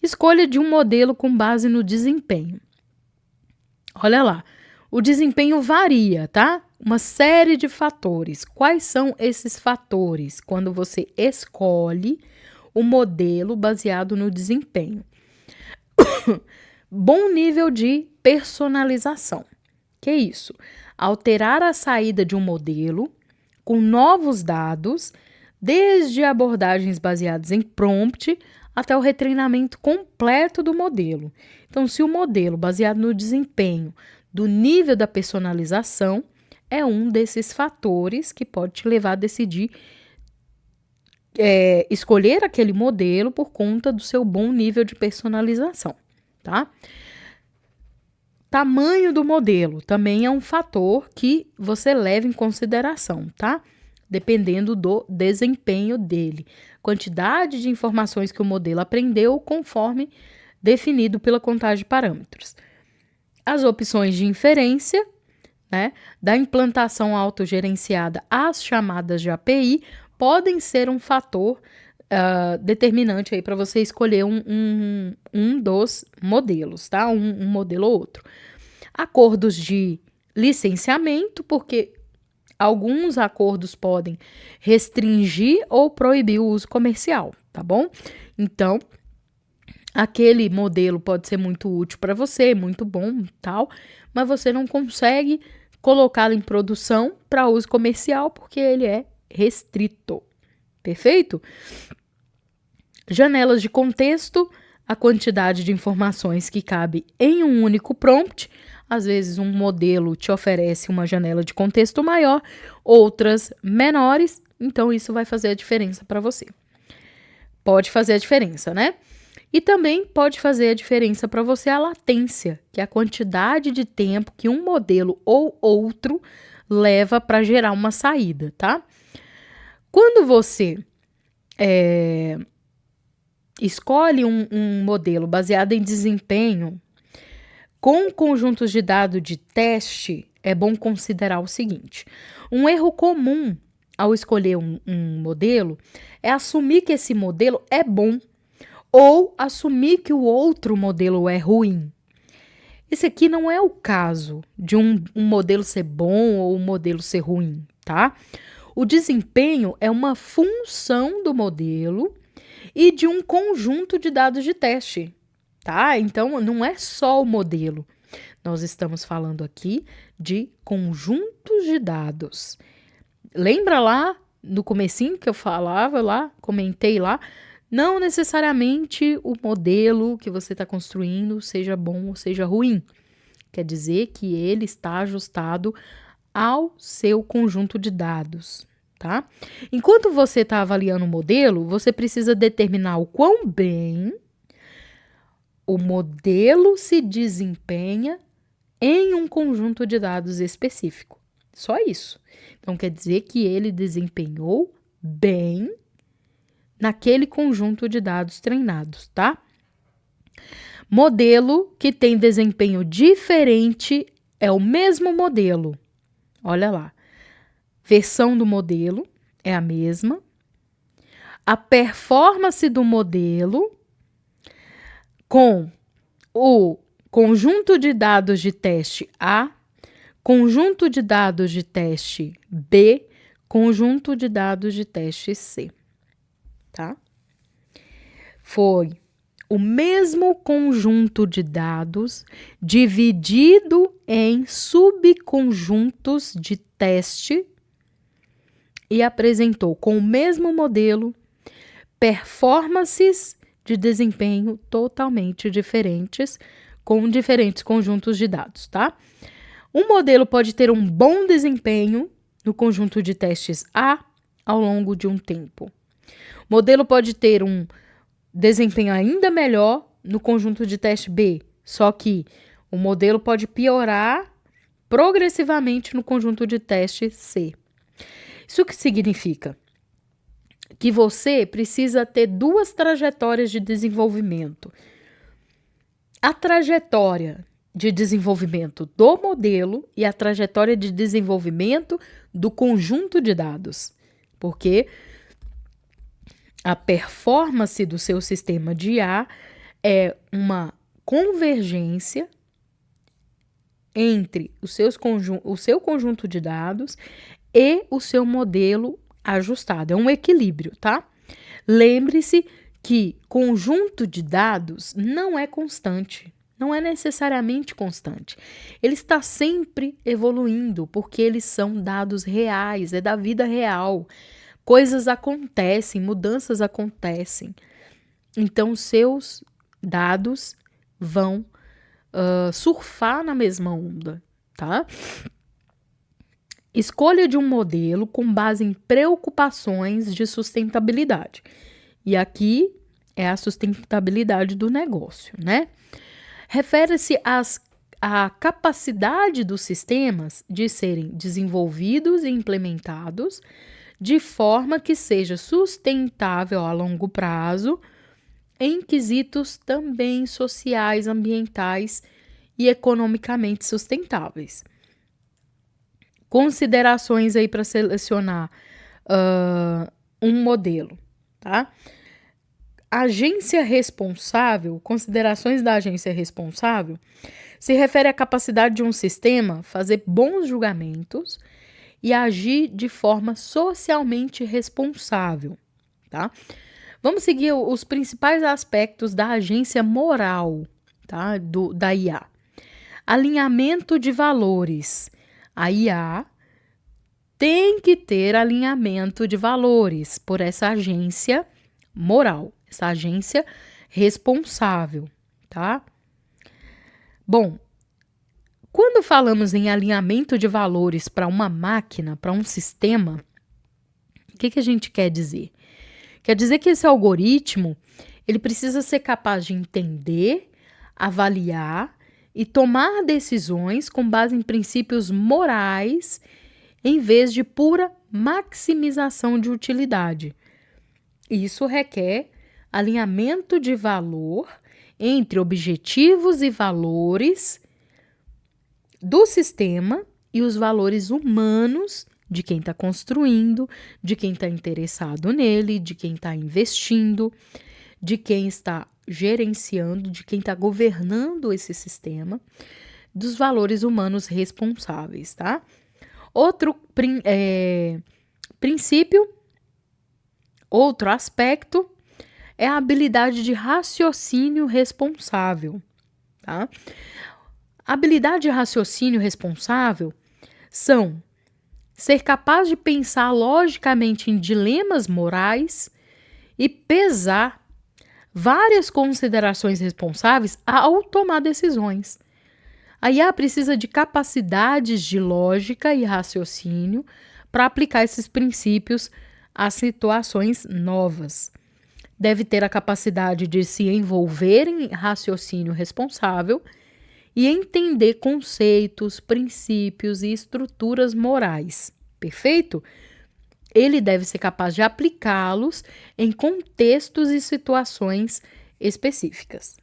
Escolha de um modelo com base no desempenho. Olha lá, o desempenho varia, tá? Uma série de fatores. Quais são esses fatores quando você escolhe o modelo baseado no desempenho? Bom nível de personalização. Que é isso? Alterar a saída de um modelo com novos dados, desde abordagens baseadas em prompt até o retreinamento completo do modelo. Então, se o modelo baseado no desempenho do nível da personalização é um desses fatores que pode te levar a decidir escolher aquele modelo por conta do seu bom nível de personalização, tá? Tamanho do modelo também é um fator que você leva em consideração, tá? Dependendo do desempenho dele. Quantidade de informações que o modelo aprendeu conforme definido pela contagem de parâmetros. As opções de inferência, né, da implantação autogerenciada às chamadas de API, podem ser um fator determinante aí para você escolher um dos modelos, tá? Um modelo ou outro. Acordos de licenciamento, porque alguns acordos podem restringir ou proibir o uso comercial, tá bom? Então, aquele modelo pode ser muito útil para você, muito bom, tal, mas você não consegue colocá-lo em produção para uso comercial porque ele é restrito. Perfeito? Janelas de contexto, a quantidade de informações que cabe em um único prompt. Às vezes um modelo te oferece uma janela de contexto maior, outras menores, então isso vai fazer a diferença para você. Pode fazer a diferença, né? E também pode fazer a diferença para você a latência, que é a quantidade de tempo que um modelo ou outro leva para gerar uma saída, tá? Quando você escolhe um modelo baseado em desempenho, com conjuntos de dados de teste, é bom considerar o seguinte: um erro comum ao escolher um modelo é assumir que esse modelo é bom ou assumir que o outro modelo é ruim. Esse aqui não é o caso de um modelo ser bom ou um modelo ser ruim, tá? O desempenho é uma função do modelo e de um conjunto de dados de teste, tá? Então, não é só o modelo. Nós estamos falando aqui de conjuntos de dados. Lembra lá no comecinho que eu falava lá, comentei lá, não necessariamente o modelo que você está construindo seja bom ou seja ruim. Quer dizer que ele está ajustado ao seu conjunto de dados, tá? Enquanto você está avaliando o modelo, você precisa determinar o quão bem o modelo se desempenha em um conjunto de dados específico. Só isso. Então, quer dizer que ele desempenhou bem naquele conjunto de dados treinados, tá? Modelo que tem desempenho diferente é o mesmo modelo. Olha lá. Versão do modelo é a mesma. A performance do modelo com o conjunto de dados de teste A, conjunto de dados de teste B, conjunto de dados de teste C, tá? Foi o mesmo conjunto de dados dividido em subconjuntos de teste e apresentou com o mesmo modelo performances de desempenho totalmente diferentes com diferentes conjuntos de dados, tá? Um modelo pode ter um bom desempenho no conjunto de testes A ao longo de um tempo. O modelo pode ter um desempenho ainda melhor no conjunto de teste B, só que o modelo pode piorar progressivamente no conjunto de teste C. Isso que significa? Que você precisa ter duas trajetórias de desenvolvimento. A trajetória de desenvolvimento do modelo e a trajetória de desenvolvimento do conjunto de dados. Porque a performance do seu sistema de IA é uma convergência entre o seu conjunto de dados e o seu modelo ajustado. É um equilíbrio, tá? Lembre-se que conjunto de dados não é constante, não é necessariamente constante. Ele está sempre evoluindo, porque eles são dados reais, é da vida real. Coisas acontecem, mudanças acontecem. Então, seus dados vão surfar na mesma onda, tá? Escolha de um modelo com base em preocupações de sustentabilidade. E aqui é a sustentabilidade do negócio, né? Refere-se à capacidade dos sistemas de serem desenvolvidos e implementados de forma que seja sustentável a longo prazo, em quesitos também sociais, ambientais e economicamente sustentáveis. Considerações aí para selecionar um modelo, tá? Agência responsável, considerações da agência responsável, se refere à capacidade de um sistema fazer bons julgamentos e agir de forma socialmente responsável, tá? Vamos seguir os principais aspectos da agência moral, tá? Da IA. Alinhamento de valores. A IA tem que ter alinhamento de valores por essa agência moral, essa agência responsável, tá? Bom, quando falamos em alinhamento de valores para uma máquina, para um sistema, o que a gente quer dizer? Quer dizer que esse algoritmo, ele precisa ser capaz de entender, avaliar e tomar decisões com base em princípios morais, em vez de pura maximização de utilidade. Isso requer alinhamento de valor entre objetivos e valores do sistema e os valores humanos de quem está construindo, de quem está interessado nele, de quem está investindo, de quem está gerenciando, de quem está governando esse sistema, dos valores humanos responsáveis, tá? Outro princípio, outro aspecto é a habilidade de raciocínio responsável, tá? Habilidade de raciocínio responsável são ser capaz de pensar logicamente em dilemas morais e pesar várias considerações responsáveis ao tomar decisões. A IA precisa de capacidades de lógica e raciocínio para aplicar esses princípios a situações novas. Deve ter a capacidade de se envolver em raciocínio responsável e entender conceitos, princípios e estruturas morais. Perfeito? Ele deve ser capaz de aplicá-los em contextos e situações específicas.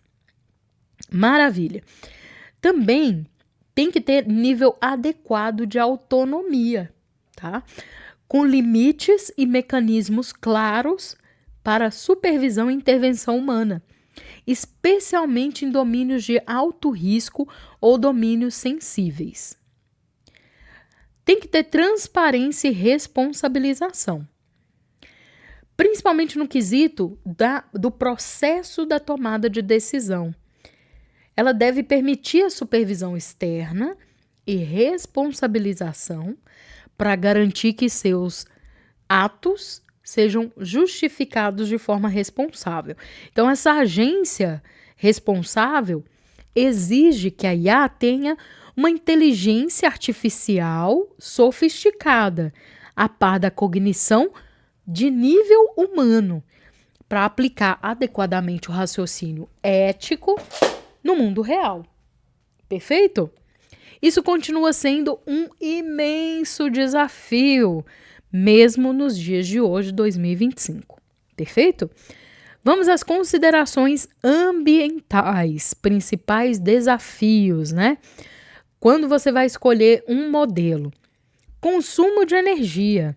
Maravilha! Também tem que ter nível adequado de autonomia, tá? Com limites e mecanismos claros para supervisão e intervenção humana, especialmente em domínios de alto risco ou domínios sensíveis. Tem que ter transparência e responsabilização, principalmente no quesito do processo da tomada de decisão. Ela deve permitir a supervisão externa e responsabilização para garantir que seus atos sejam justificados de forma responsável. Então, essa agência responsável exige que a IA tenha uma inteligência artificial sofisticada, a par da cognição de nível humano, para aplicar adequadamente o raciocínio ético no mundo real. Perfeito? Isso continua sendo um imenso desafio, mesmo nos dias de hoje, 2025. Perfeito? Vamos às considerações ambientais, principais desafios, né? Quando você vai escolher um modelo, consumo de energia.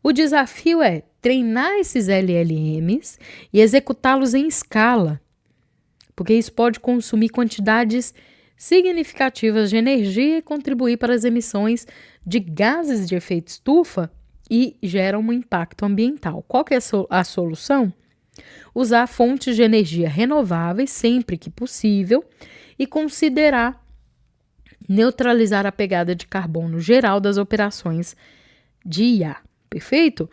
O desafio é treinar esses LLMs e executá-los em escala. porque isso pode consumir quantidades significativas de energia e contribuir para as emissões de gases de efeito estufa e geram um impacto ambiental. Qual que é a solução? Usar fontes de energia renováveis sempre que possível e considerar neutralizar a pegada de carbono geral das operações de IA. Perfeito?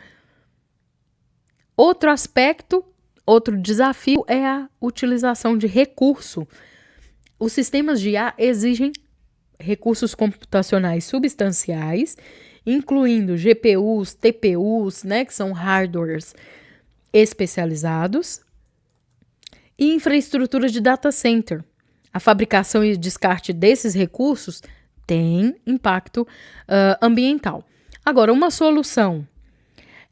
Outro aspecto, outro desafio é a utilização de recurso. Os sistemas de IA exigem recursos computacionais substanciais, incluindo GPUs, TPUs, né, que são hardwares especializados, e infraestrutura de data center. A fabricação e descarte desses recursos tem impacto ambiental. Agora, uma solução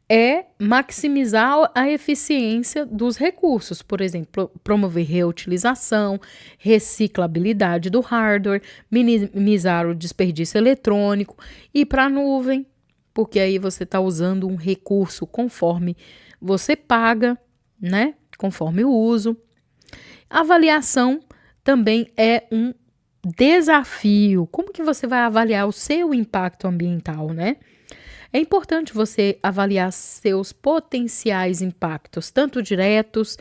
é maximizar a eficiência dos recursos, por exemplo, promover reutilização, reciclabilidade do hardware, minimizar o desperdício eletrônico, ir para a nuvem, porque aí você está usando um recurso conforme você paga, né? Conforme o uso. Avaliação também é um desafio. Como que você vai avaliar o seu impacto ambiental, né? É importante você avaliar seus potenciais impactos, tanto diretos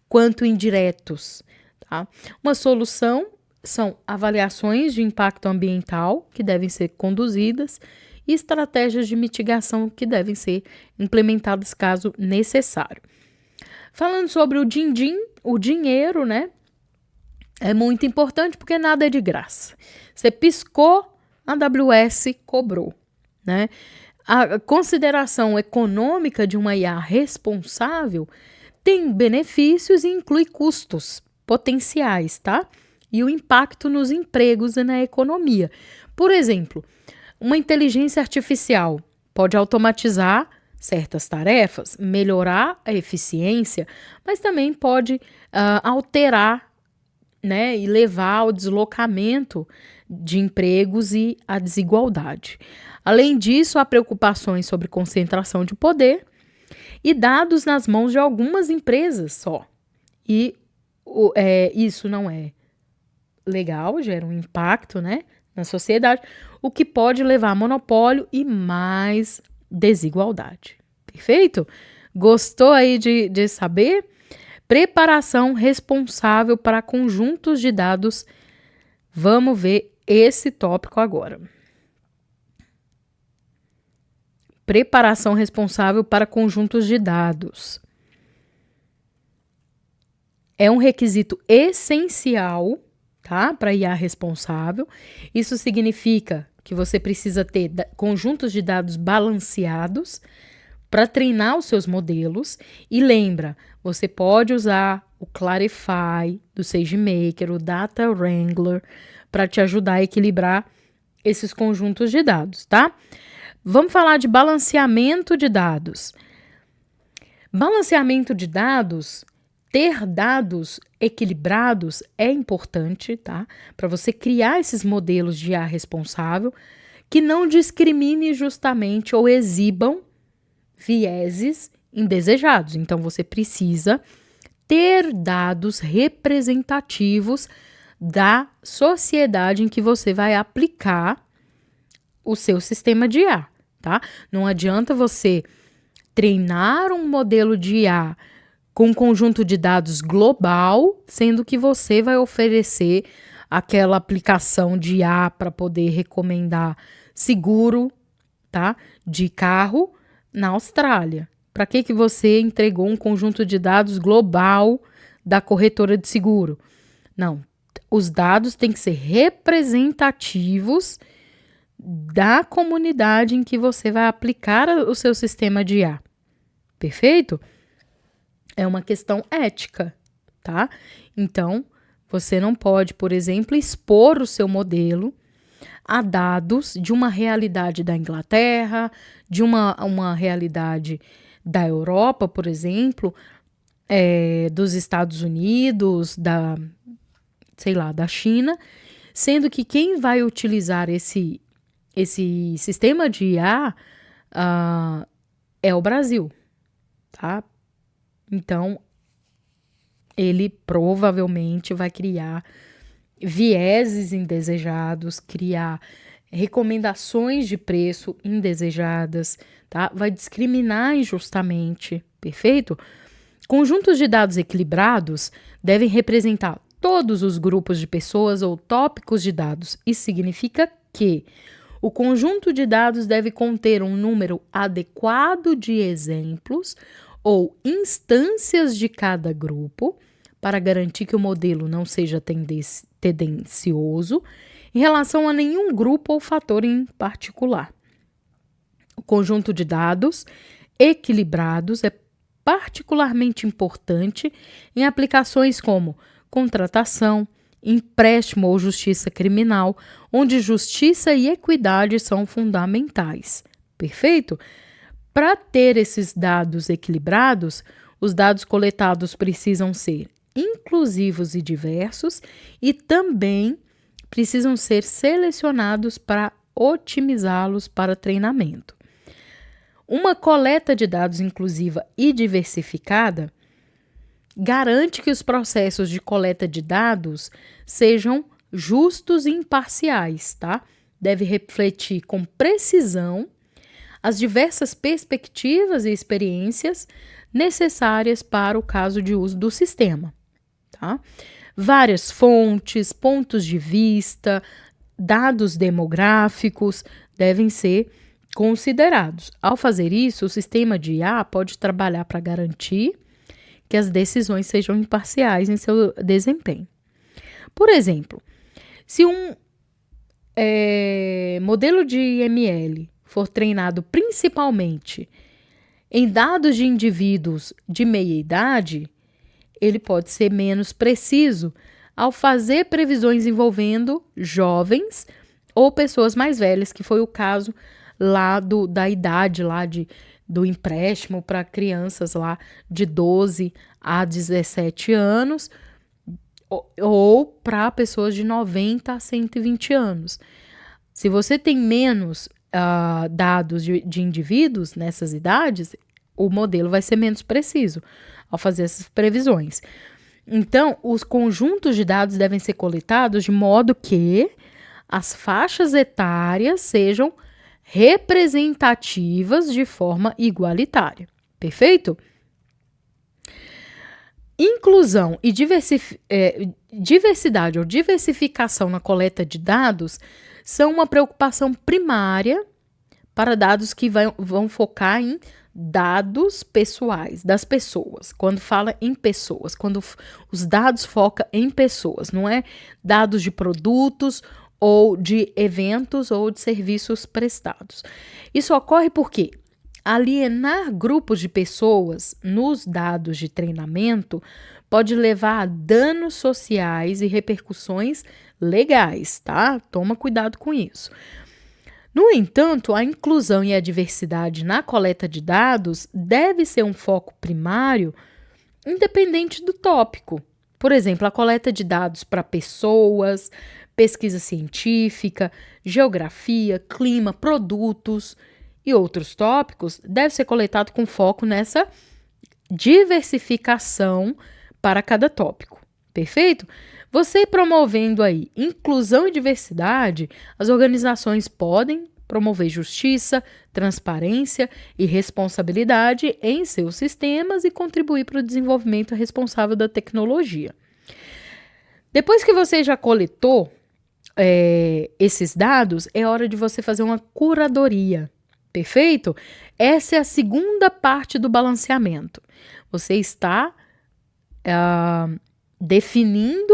quanto indiretos, tá? Uma solução são avaliações de impacto ambiental que devem ser conduzidas e estratégias de mitigação que devem ser implementadas caso necessário. Falando sobre o din-din, o dinheiro, né? É muito importante porque nada é de graça. Você piscou, a AWS cobrou, né? A consideração econômica de uma IA responsável tem benefícios e inclui custos potenciais, tá? E o impacto nos empregos e na economia. Por exemplo, uma inteligência artificial pode automatizar certas tarefas, melhorar a eficiência, mas também pode alterar, né, e levar ao deslocamento de empregos e à desigualdade. Além disso, há preocupações sobre concentração de poder e dados nas mãos de algumas empresas só. E isso não é legal, gera um impacto, né, na sociedade, o que pode levar a monopólio e mais desigualdade. Perfeito? Gostou aí de saber? Preparação responsável para conjuntos de dados. Vamos ver esse tópico agora. Preparação responsável para conjuntos de dados. É um requisito essencial, tá, para IA responsável. Isso significa que você precisa ter conjuntos de dados balanceados para treinar os seus modelos. E lembra, você pode usar o Clarifai do SageMaker, o Data Wrangler, para te ajudar a equilibrar esses conjuntos de dados, tá? Vamos falar de balanceamento de dados. Balanceamento de dados, ter dados equilibrados é importante, tá? Para você criar esses modelos de IA responsável que não discrimine justamente ou exibam vieses indesejados. Então, você precisa ter dados representativos da sociedade em que você vai aplicar o seu sistema de IA, tá? Não adianta você treinar um modelo de IA com um conjunto de dados global, sendo que você vai oferecer aquela aplicação de IA para poder recomendar seguro, tá? De carro na Austrália. Para que você entregou um conjunto de dados global da corretora de seguro? Não, os dados têm que ser representativos da comunidade em que você vai aplicar o seu sistema de IA. Perfeito? É uma questão ética, tá? Então, você não pode, por exemplo, expor o seu modelo a dados de uma realidade da Inglaterra, de uma realidade da Europa, por exemplo, dos Estados Unidos, da China, sendo que quem vai utilizar esse sistema de IA é o Brasil, tá? Então, ele provavelmente vai criar vieses indesejados, criar recomendações de preço indesejadas, tá? Vai discriminar injustamente, perfeito? Conjuntos de dados equilibrados devem representar todos os grupos de pessoas ou tópicos de dados. Isso significa que o conjunto de dados deve conter um número adequado de exemplos ou instâncias de cada grupo, para garantir que o modelo não seja tendencioso em relação a nenhum grupo ou fator em particular. O conjunto de dados equilibrados é particularmente importante em aplicações como contratação, empréstimo ou justiça criminal, onde justiça e equidade são fundamentais. Perfeito? Para ter esses dados equilibrados, os dados coletados precisam ser inclusivos e diversos e também precisam ser selecionados para otimizá-los para treinamento. Uma coleta de dados inclusiva e diversificada garante que os processos de coleta de dados sejam justos e imparciais, tá? Deve refletir com precisão as diversas perspectivas e experiências necessárias para o caso de uso do sistema, tá? Várias fontes, pontos de vista, dados demográficos devem ser considerados. Ao fazer isso, o sistema de IA pode trabalhar para garantir que as decisões sejam imparciais em seu desempenho. Por exemplo, se um modelo de ML for treinado principalmente em dados de indivíduos de meia idade, ele pode ser menos preciso ao fazer previsões envolvendo jovens ou pessoas mais velhas, que foi o caso lá da idade lá do empréstimo para crianças lá de 12 a 17 anos ou para pessoas de 90 a 120 anos. Se você tem menos dados de indivíduos nessas idades, o modelo vai ser menos preciso ao fazer essas previsões. Então, os conjuntos de dados devem ser coletados de modo que as faixas etárias sejam representativas de forma igualitária. Perfeito? Inclusão e diversidade ou diversificação na coleta de dados são uma preocupação primária para dados que vão focar em dados pessoais, das pessoas. Quando fala em pessoas, quando os dados focam em pessoas, não é dados de produtos ou de eventos ou de serviços prestados. Isso ocorre porque alienar grupos de pessoas nos dados de treinamento pode levar a danos sociais e repercussões legais, tá? Toma cuidado com isso. No entanto, a inclusão e a diversidade na coleta de dados deve ser um foco primário, independente do tópico. Por exemplo, a coleta de dados para pessoas, pesquisa científica, geografia, clima, produtos e outros tópicos deve ser coletado com foco nessa diversificação para cada tópico. Perfeito? Você promovendo aí inclusão e diversidade, as organizações podem promover justiça, transparência e responsabilidade em seus sistemas e contribuir para o desenvolvimento responsável da tecnologia. Depois que você já coletou esses dados, é hora de você fazer uma curadoria. Perfeito? Essa é a segunda parte do balanceamento. Você está definindo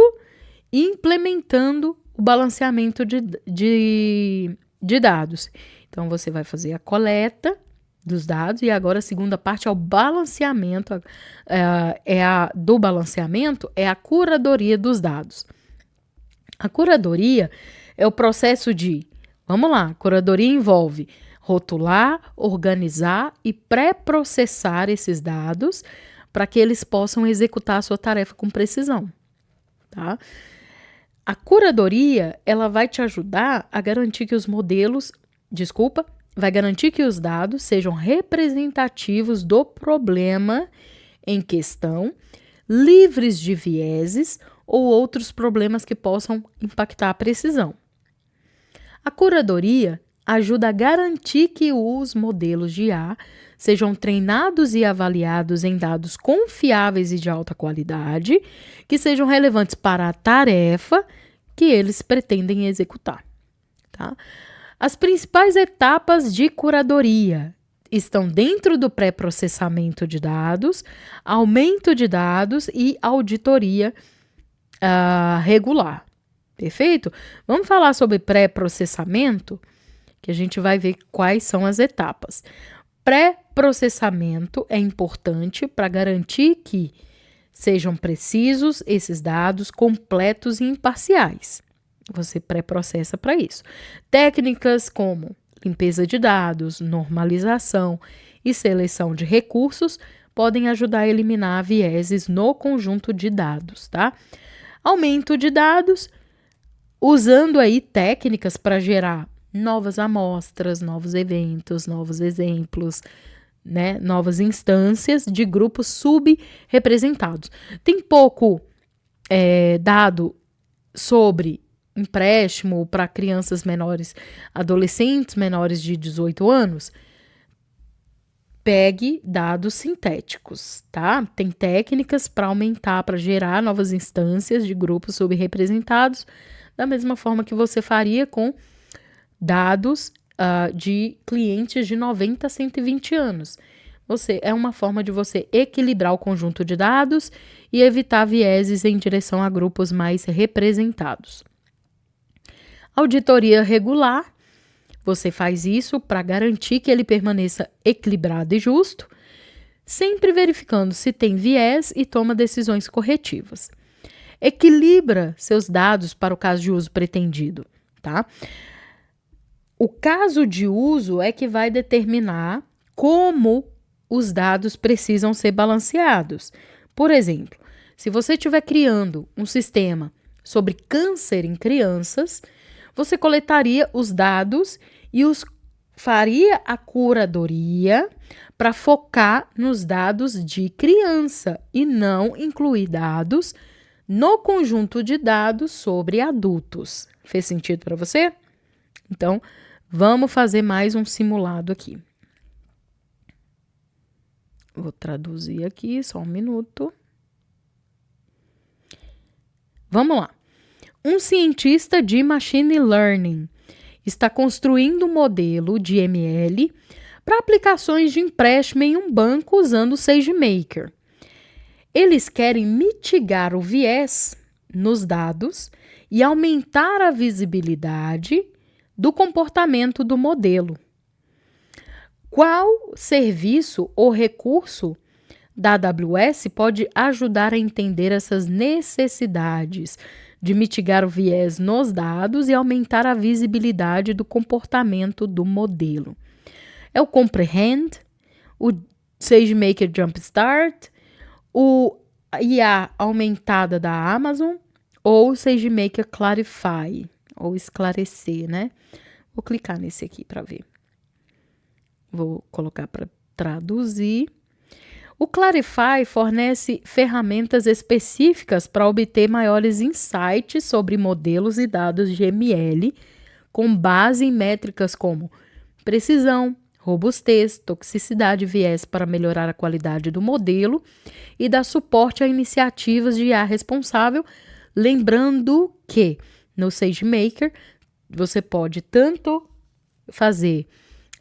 e implementando o balanceamento de dados. Então, você vai fazer a coleta dos dados e agora a segunda parte é o balanceamento, do balanceamento é a curadoria dos dados. A curadoria é o processo vamos lá, curadoria envolve rotular, organizar e pré-processar esses dados para que eles possam executar a sua tarefa com precisão, tá? A curadoria, ela vai te ajudar a garantir que vai garantir que os dados sejam representativos do problema em questão, livres de vieses ou outros problemas que possam impactar a precisão. A curadoria ajuda a garantir que os modelos de IA sejam treinados e avaliados em dados confiáveis e de alta qualidade, que sejam relevantes para a tarefa que eles pretendem executar. Tá? As principais etapas de curadoria estão dentro do pré-processamento de dados, aumento de dados e auditoria regular. Perfeito? Vamos falar sobre pré-processamento, que a gente vai ver quais são as etapas. Pré-processamento é importante para garantir que sejam precisos esses dados, completos e imparciais. Você pré-processa para isso. Técnicas como limpeza de dados, normalização e seleção de recursos podem ajudar a eliminar vieses no conjunto de dados, tá? Aumento de dados, usando aí técnicas para gerar novas amostras, novos eventos, novos exemplos, né? Novas instâncias de grupos subrepresentados. Tem pouco dado sobre empréstimo para crianças menores, adolescentes menores de 18 anos, pegue dados sintéticos, tá? Tem técnicas para aumentar, para gerar novas instâncias de grupos subrepresentados, da mesma forma que você faria com dados de clientes de 90 a 120 anos. É uma forma de você equilibrar o conjunto de dados e evitar vieses em direção a grupos mais representados. Auditoria regular, você faz isso para garantir que ele permaneça equilibrado e justo, sempre verificando se tem viés e toma decisões corretivas. Equilibra seus dados para o caso de uso pretendido, tá? O caso de uso é que vai determinar como os dados precisam ser balanceados. Por exemplo, se você estiver criando um sistema sobre câncer em crianças, você coletaria os dados e faria a curadoria para focar nos dados de criança e não incluir dados no conjunto de dados sobre adultos. Fez sentido para você? Então, vamos fazer mais um simulado aqui. Vou traduzir aqui, só um minuto. Vamos lá. Um cientista de machine learning está construindo um modelo de ML para aplicações de empréstimo em um banco usando o SageMaker. Eles querem mitigar o viés nos dados e aumentar a visibilidade do comportamento do modelo. Qual serviço ou recurso da AWS pode ajudar a entender essas necessidades de mitigar o viés nos dados e aumentar a visibilidade do comportamento do modelo? É o Comprehend, o SageMaker Jumpstart, o IA aumentada da Amazon ou o SageMaker Clarify, ou esclarecer, né? Vou clicar nesse aqui para ver. Vou colocar para traduzir. O Clarify fornece ferramentas específicas para obter maiores insights sobre modelos e dados de ML, com base em métricas como precisão, robustez, toxicidade e viés para melhorar a qualidade do modelo e dar suporte a iniciativas de IA responsável, lembrando que no SageMaker você pode tanto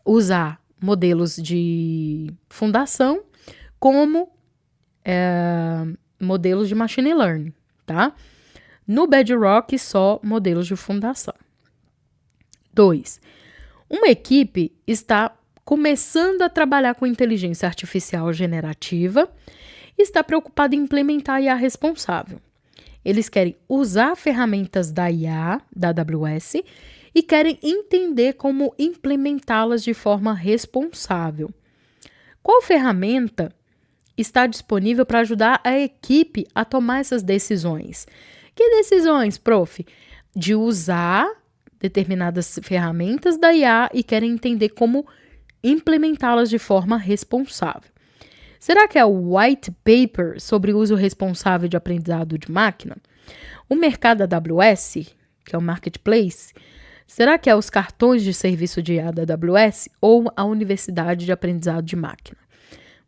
usar modelos de fundação como modelos de machine learning, tá? No Bedrock, só modelos de fundação. 2. Uma equipe está começando a trabalhar com inteligência artificial generativa e está preocupada em implementar a IA responsável. Eles querem usar ferramentas da IA, da AWS, e querem entender como implementá-las de forma responsável. Qual ferramenta está disponível para ajudar a equipe a tomar essas decisões? Que decisões, prof? De usar determinadas ferramentas da IA e querem entender como implementá-las de forma responsável. Será que é o white paper sobre o uso responsável de aprendizado de máquina? O mercado AWS, que é o marketplace, será que é os cartões de serviço de IA da AWS ou a Universidade de Aprendizado de Máquina?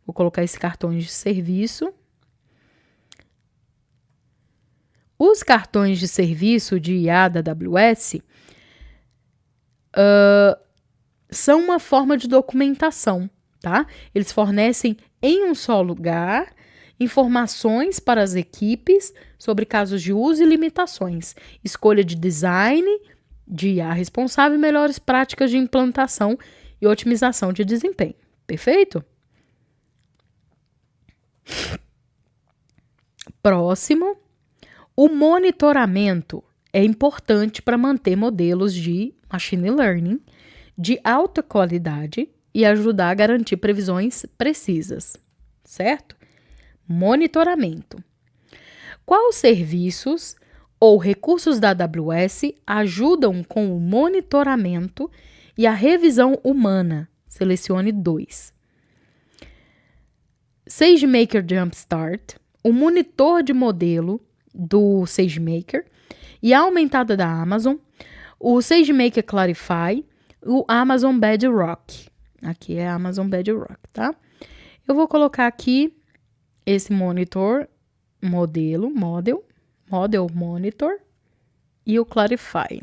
Vou colocar esse cartões de serviço. Os cartões de serviço de IA da AWS são uma forma de documentação, tá? Eles fornecem em um só lugar informações para as equipes sobre casos de uso e limitações, escolha de design de IA responsável e melhores práticas de implantação e otimização de desempenho. Perfeito? Próximo. O monitoramento é importante para manter modelos de machine learning de alta qualidade e ajudar a garantir previsões precisas, certo? Monitoramento. Quais serviços ou recursos da AWS ajudam com o monitoramento e a revisão humana? Selecione 2. SageMaker Jumpstart, o monitor de modelo do SageMaker e a aumentada da Amazon, o SageMaker Clarify, o Amazon Bedrock. Aqui é a Amazon Bedrock, tá? Eu vou colocar aqui esse monitor, model monitor e o Clarify.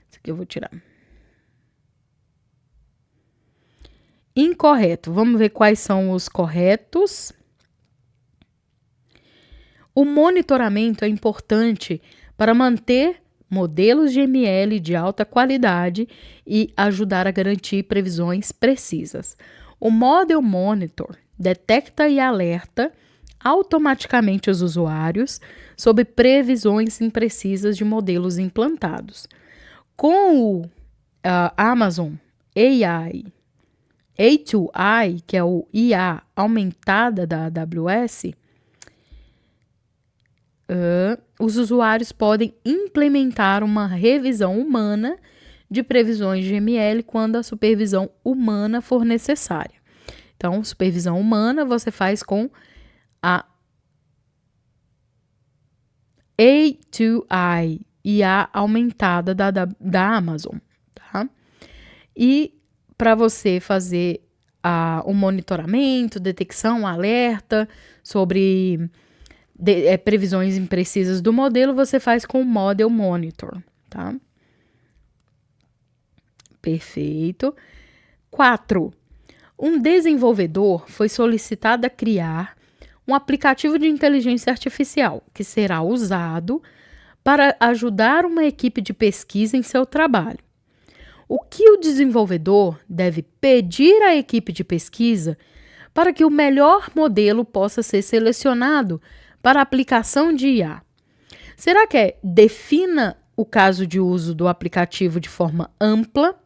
Isso aqui eu vou tirar. Incorreto. Vamos ver quais são os corretos. O monitoramento é importante para manter modelos de ML de alta qualidade e ajudar a garantir previsões precisas. O Model Monitor detecta e alerta automaticamente os usuários sobre previsões imprecisas de modelos implantados. Com o Amazon AI, A2I, que é o IA aumentada da AWS, os usuários podem implementar uma revisão humana de previsões de ML quando a supervisão humana for necessária. Então, supervisão humana você faz com a A2I, IA aumentada da Amazon, tá? E para você fazer o monitoramento, detecção, alerta sobre previsões imprecisas do modelo, você faz com o Model Monitor, tá? Perfeito. 4. Um desenvolvedor foi solicitado a criar um aplicativo de inteligência artificial que será usado para ajudar uma equipe de pesquisa em seu trabalho. O que o desenvolvedor deve pedir à equipe de pesquisa para que o melhor modelo possa ser selecionado para a aplicação de IA? Será que é defina o caso de uso do aplicativo de forma ampla,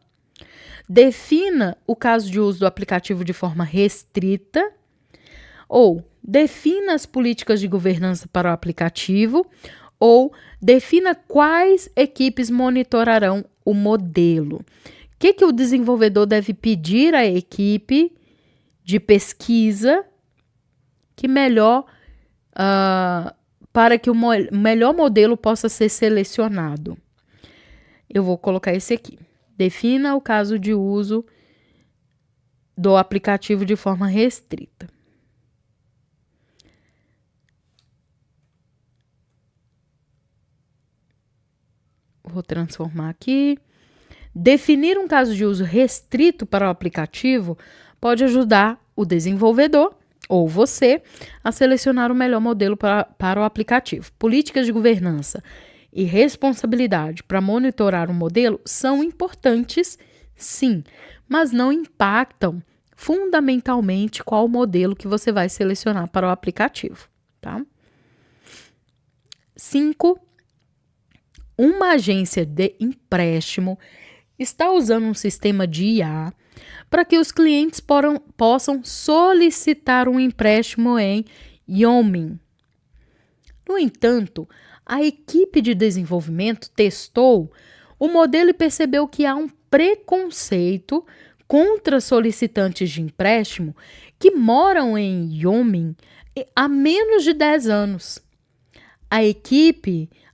defina o caso de uso do aplicativo de forma restrita, ou defina as políticas de governança para o aplicativo, ou defina quais equipes monitorarão o modelo. O que o desenvolvedor deve pedir à equipe de pesquisa que melhor para que o melhor modelo possa ser selecionado? Eu vou colocar esse aqui. Defina o caso de uso do aplicativo de forma restrita. Vou transformar aqui. Definir um caso de uso restrito para o aplicativo pode ajudar o desenvolvedor ou você a selecionar o melhor modelo para o aplicativo. Políticas de governança e responsabilidade para monitorar o modelo são importantes, sim, mas não impactam fundamentalmente qual modelo que você vai selecionar para o aplicativo, tá? 5. Uma agência de empréstimo está usando um sistema de IA para que os clientes possam solicitar um empréstimo em Yomin. No entanto, a equipe de desenvolvimento testou o modelo e percebeu que há um preconceito contra solicitantes de empréstimo que moram em Wyoming há menos de 10 anos.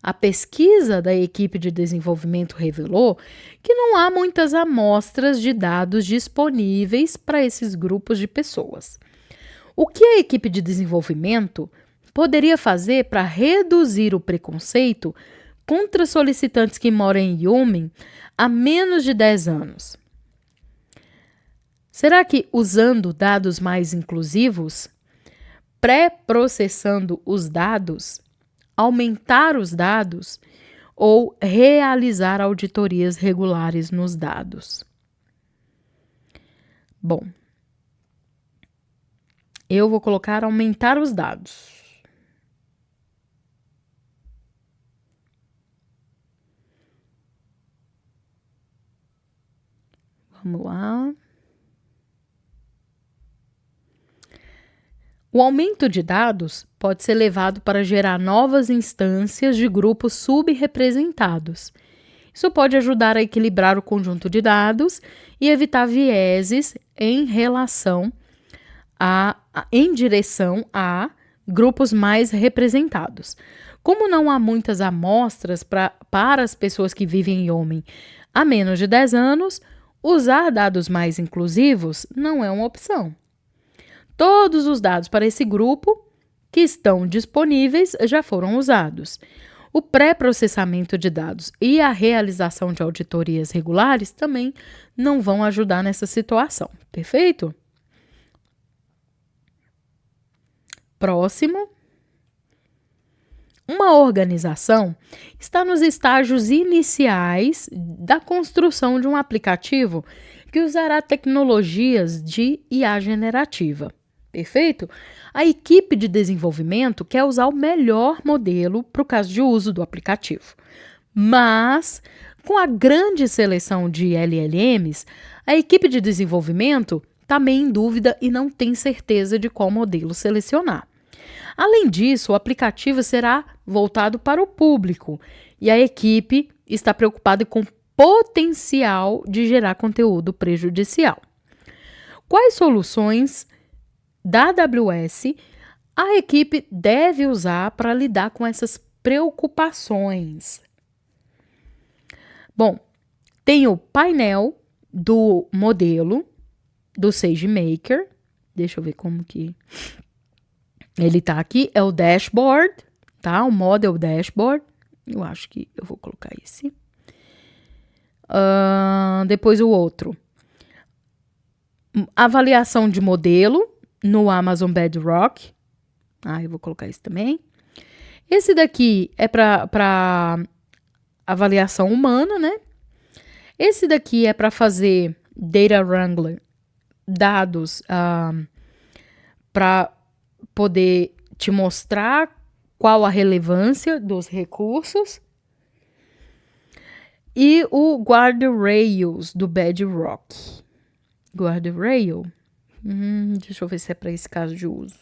A pesquisa da equipe de desenvolvimento revelou que não há muitas amostras de dados disponíveis para esses grupos de pessoas. O que a equipe de desenvolvimento poderia fazer para reduzir o preconceito contra solicitantes que moram em Wyoming há menos de 10 anos? Será que usando dados mais inclusivos, pré-processando os dados, aumentar os dados ou realizar auditorias regulares nos dados? Bom, eu vou colocar aumentar os dados. Vamos lá. O aumento de dados pode ser levado para gerar novas instâncias de grupos subrepresentados. Isso pode ajudar a equilibrar o conjunto de dados e evitar vieses em direção a grupos mais representados. Como não há muitas amostras para as pessoas que vivem em Wyoming há menos de 10 anos, usar dados mais inclusivos não é uma opção. Todos os dados para esse grupo que estão disponíveis já foram usados. O pré-processamento de dados e a realização de auditorias regulares também não vão ajudar nessa situação. Perfeito? Próximo. Uma organização está nos estágios iniciais da construção de um aplicativo que usará tecnologias de IA generativa. Perfeito? A equipe de desenvolvimento quer usar o melhor modelo para o caso de uso do aplicativo. Mas, com a grande seleção de LLMs, a equipe de desenvolvimento está meio em dúvida e não tem certeza de qual modelo selecionar. Além disso, o aplicativo será voltado para o público e a equipe está preocupada com o potencial de gerar conteúdo prejudicial. Quais soluções da AWS a equipe deve usar para lidar com essas preocupações? Bom, tem o painel do modelo do SageMaker. Deixa eu ver como que ele tá aqui. É o dashboard, tá? O model dashboard. Eu acho que eu vou colocar esse. Depois o outro. Avaliação de modelo no Amazon Bedrock. Eu vou colocar esse também. Esse daqui é para avaliação humana, né? Esse daqui é para fazer Data Wrangler, dados para poder te mostrar qual a relevância dos recursos. E o Guardrails do Bedrock. Guardrail. Deixa eu ver se é para esse caso de uso.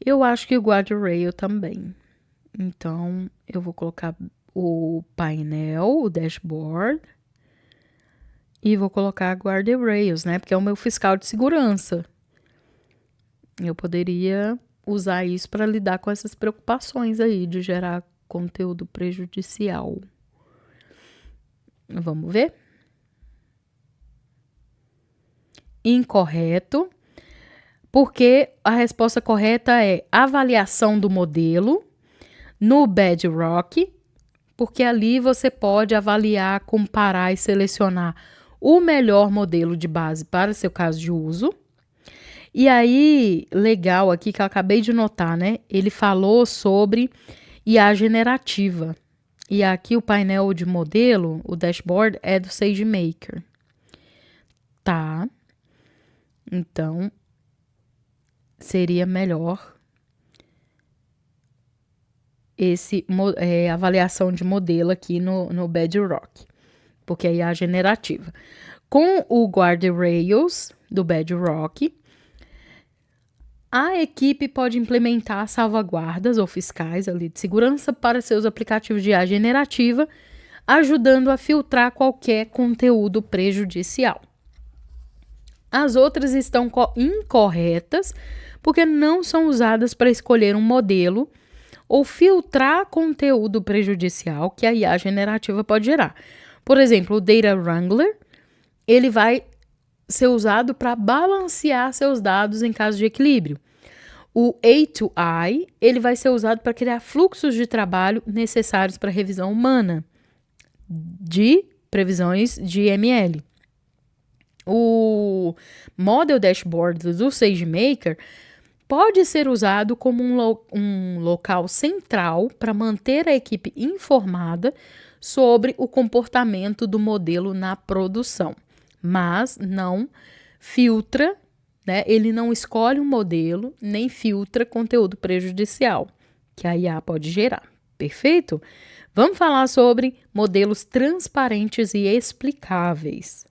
Eu acho que o Guardrail também. Então, eu vou colocar o painel, o dashboard. E vou colocar Guardrails, né? Porque é o meu fiscal de segurança. Eu poderia usar isso para lidar com essas preocupações aí de gerar conteúdo prejudicial. Vamos ver? Incorreto, porque a resposta correta é avaliação do modelo no Bedrock, porque ali você pode avaliar, comparar e selecionar o melhor modelo de base para seu caso de uso. E aí, legal aqui que eu acabei de notar, né? Ele falou sobre IA generativa. E aqui o painel de modelo, o dashboard, é do SageMaker. Tá. Então, seria melhor avaliação de modelo aqui no Bedrock, porque é IA generativa. Com o Guardrails do Bedrock, A equipe pode implementar salvaguardas ou fiscais ali de segurança para seus aplicativos de IA generativa, ajudando a filtrar qualquer conteúdo prejudicial. As outras estão incorretas porque não são usadas para escolher um modelo ou filtrar conteúdo prejudicial que a IA generativa pode gerar. Por exemplo, o Data Wrangler, ele vai ser usado para balancear seus dados em caso de equilíbrio. O A2I, ele vai ser usado para criar fluxos de trabalho necessários para revisão humana de previsões de ML. O Model Dashboard do SageMaker pode ser usado como um local central para manter a equipe informada sobre o comportamento do modelo na produção, mas não filtra, né? Ele não escolhe um modelo, nem filtra conteúdo prejudicial que a IA pode gerar. Perfeito? Vamos falar sobre modelos transparentes e explicáveis.